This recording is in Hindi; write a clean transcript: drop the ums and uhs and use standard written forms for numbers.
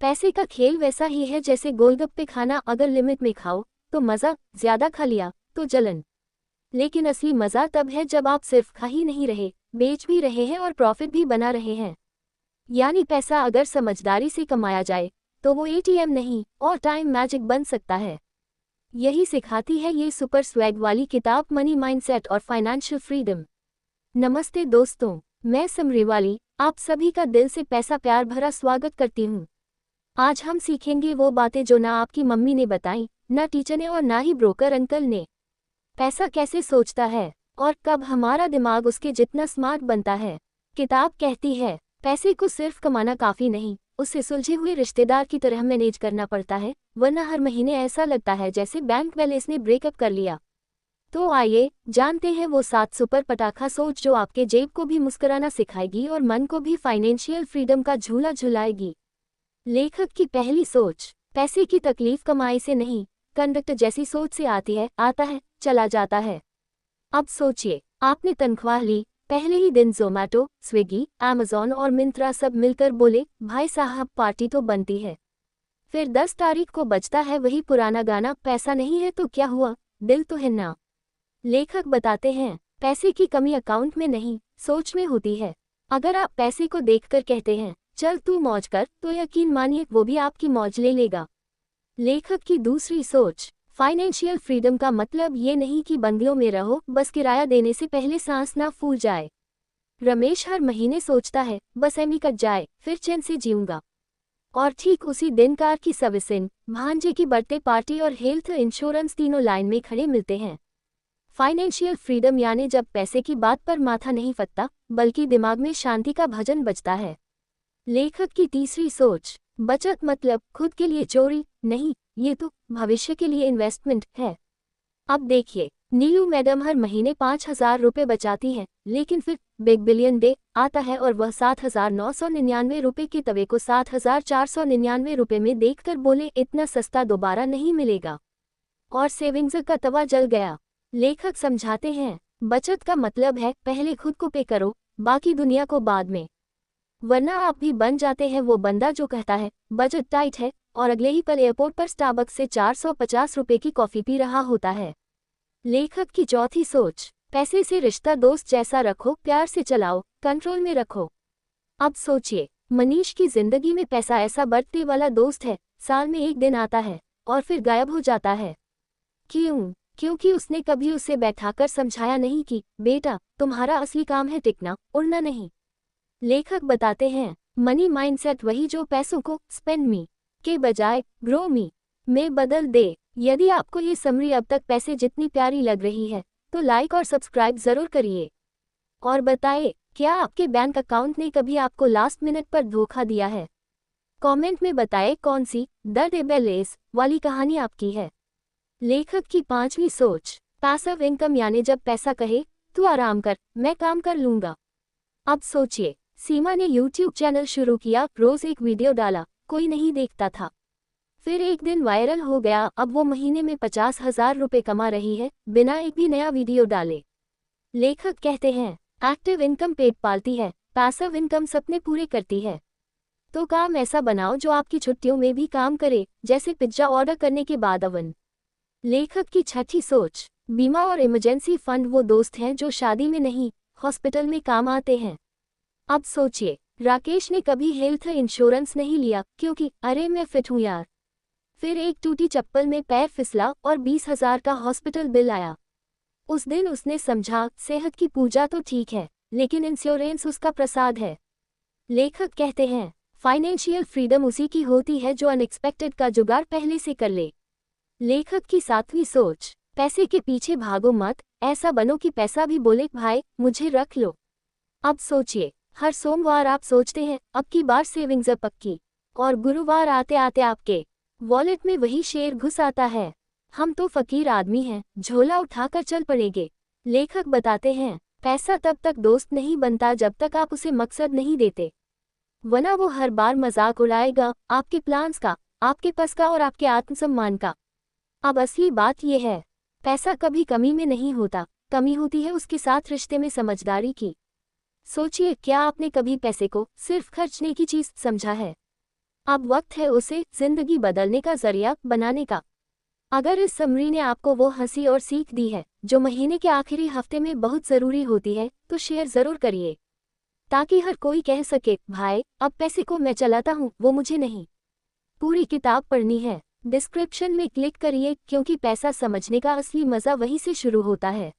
पैसे का खेल वैसा ही है जैसे गोलगप्पे खाना, अगर लिमिट में खाओ तो मज़ा, ज़्यादा खा लिया तो जलन। लेकिन असली मज़ा तब है जब आप सिर्फ खा ही नहीं रहे, बेच भी रहे हैं और प्रॉफिट भी बना रहे हैं। यानी पैसा अगर समझदारी से कमाया जाए तो वो एटीएम नहीं और टाइम मैजिक बन सकता है। यही सिखाती है ये सुपर स्वैग वाली किताब, मनी माइंडसेट और फाइनेंशियल फ्रीडम। नमस्ते दोस्तों, मैं समरीवाली आप सभी का दिल से पैसा प्यार भरा स्वागत करती हूँ। आज हम सीखेंगे वो बातें जो ना आपकी मम्मी ने बताई, ना टीचर ने और ना ही ब्रोकर अंकल ने। पैसा कैसे सोचता है और कब हमारा दिमाग उसके जितना स्मार्ट बनता है। किताब कहती है पैसे को सिर्फ कमाना काफ़ी नहीं, उससे सुलझे हुए रिश्तेदार की तरह मैनेज करना पड़ता है, वरना हर महीने ऐसा लगता है जैसे बैंक बैलेंस ने ब्रेकअप कर लिया। तो आइए जानते हैं वो 7 सुपर पटाखा सोच जो आपके जेब को भी मुस्कुराना सिखाएगी और मन को भी फाइनेंशियल फ्रीडम का झूला झुलाएगी। लेखक की पहली सोच, पैसे की तकलीफ कमाई से नहीं, कंडक्टर जैसी सोच से आती है, आता है चला जाता है। अब सोचिए, आपने तनख्वाह ली, पहले ही दिन जोमैटो, स्विगी, अमेज़न और मिंत्रा सब मिलकर बोले भाई साहब पार्टी तो बनती है। फिर 10 तारीख को बजता है वही पुराना गाना, पैसा नहीं है तो क्या हुआ, दिल तो है ना। लेखक बताते हैं पैसे की कमी अकाउंट में नहीं, सोच में होती है। अगर आप पैसे को देखकर कहते हैं चल तू मौज कर, तो यकीन मानिए वो भी आपकी मौज ले लेगा। लेखक की दूसरी सोच, फाइनेंशियल फ्रीडम का मतलब ये नहीं कि बंगलों में रहो, बस किराया देने से पहले सांस ना फूल जाए। रमेश हर महीने सोचता है बस एमी कट जाए फिर चैन से जीऊंगा। और ठीक उसी दिन कार की सर्विसिंग, भांजे की बर्थडे पार्टी और हेल्थ इंश्योरेंस तीनों लाइन में खड़े मिलते हैं। फाइनेंशियल फ्रीडम यानी जब पैसे की बात पर माथा नहीं फटता, बल्कि दिमाग में शांति का भजन बजता है। लेखक की तीसरी सोच, बचत मतलब खुद के लिए चोरी नहीं, ये तो भविष्य के लिए इन्वेस्टमेंट है। अब देखिए, नीलू मैडम हर महीने 5,000 रुपये बचाती हैं, लेकिन फिर बिग बिलियन डे आता है और वह 7,999 रुपये के तवे को 7,499 रुपये में देखकर बोले इतना सस्ता दोबारा नहीं मिलेगा, और सेविंग्स का तवा जल गया। लेखक समझाते हैं बचत का मतलब है पहले खुद को पे करो, बाकी दुनिया को बाद में, वरना आप भी बन जाते हैं वो बंदा जो कहता है बजट टाइट है और अगले ही पल एयरपोर्ट पर स्टारबक्स से 450 रुपये की कॉफ़ी पी रहा होता है। लेखक की चौथी सोच, पैसे से रिश्ता दोस्त जैसा रखो, प्यार से चलाओ, कंट्रोल में रखो। अब सोचिए, मनीष की जिंदगी में पैसा ऐसा बर्थडे वाला दोस्त है, साल में एक दिन आता है और फिर गायब हो जाता है। क्यों? क्योंकि उसने कभी उसे बैठाकर समझाया नहीं कि बेटा तुम्हारा असली काम है टिकना, उड़ना नहीं। लेखक बताते हैं मनी माइंडसेट वही जो पैसों को स्पेंड मी के बजाय ग्रो मी में बदल दे। यदि आपको ये समरी अब तक पैसे जितनी प्यारी लग रही है तो लाइक और सब्सक्राइब जरूर करिए। और बताइए, क्या आपके बैंक अकाउंट ने कभी आपको लास्ट मिनट पर धोखा दिया है? कमेंट में बताएं कौन सी दर्द ए बेलेस वाली कहानी आपकी है। लेखक की पांचवी सोच, पैसिव इनकम यानी जब पैसा कहे तू आराम कर, मैं काम कर लूंगा। अब सोचिए, सीमा ने YouTube चैनल शुरू किया, रोज एक वीडियो डाला, कोई नहीं देखता था। फिर एक दिन वायरल हो गया, अब वो महीने में 50,000 रुपये कमा रही है बिना एक भी नया वीडियो डाले। लेखक कहते हैं एक्टिव इनकम पेट पालती है, पैसिव इनकम सपने पूरे करती है। तो काम ऐसा बनाओ जो आपकी छुट्टियों में भी काम करे, जैसे पिज्जा ऑर्डर करने के बाद अवन। लेखक की छठी सोच, बीमा और इमरजेंसी फंड वो दोस्त हैं जो शादी में नहीं, हॉस्पिटल में काम आते हैं। अब सोचिए, राकेश ने कभी हेल्थ इंश्योरेंस नहीं लिया क्योंकि अरे मैं फिट हूँ यार। फिर एक टूटी चप्पल में पैर फिसला और 20,000 का हॉस्पिटल बिल आया। उस दिन उसने समझा सेहत की पूजा तो ठीक है, लेकिन इंश्योरेंस उसका प्रसाद है। लेखक कहते हैं फाइनेंशियल फ्रीडम उसी की होती है जो अनएक्सपेक्टेड का जुगाड़ पहले से कर ले। लेखक की सातवीं सोच, पैसे के पीछे भागो मत, ऐसा बनो कि पैसा भी बोले भाई मुझे रख लो। अब सोचिए, हर सोमवार आप सोचते हैं अब की बार सेविंग्स पक्की, और गुरुवार आते आते आपके वॉलेट में वही शेर घुस आता है। हम तो फकीर आदमी हैं, झोला उठाकर चल पड़ेंगे। लेखक बताते हैं पैसा तब तक दोस्त नहीं बनता जब तक आप उसे मकसद नहीं देते, वरना वो हर बार मजाक उड़ाएगा आपके प्लान्स का, आपके पस का और आपके आत्मसम्मान का। अब असली बात यह है, पैसा कभी कमी में नहीं होता, कमी होती है उसके साथ रिश्ते में समझदारी की। सोचिए, क्या आपने कभी पैसे को सिर्फ खर्चने की चीज समझा है? अब वक्त है उसे जिंदगी बदलने का जरिया बनाने का। अगर इस समरी ने आपको वो हंसी और सीख दी है जो महीने के आखिरी हफ्ते में बहुत ज़रूरी होती है, तो शेयर ज़रूर करिए, ताकि हर कोई कह सके, भाई अब पैसे को मैं चलाता हूँ, वो मुझे नहीं। पूरी किताब पढ़नी है? डिस्क्रिप्शन में क्लिक करिए, क्योंकि पैसा समझने का असली मज़ा वहीं से शुरू होता है।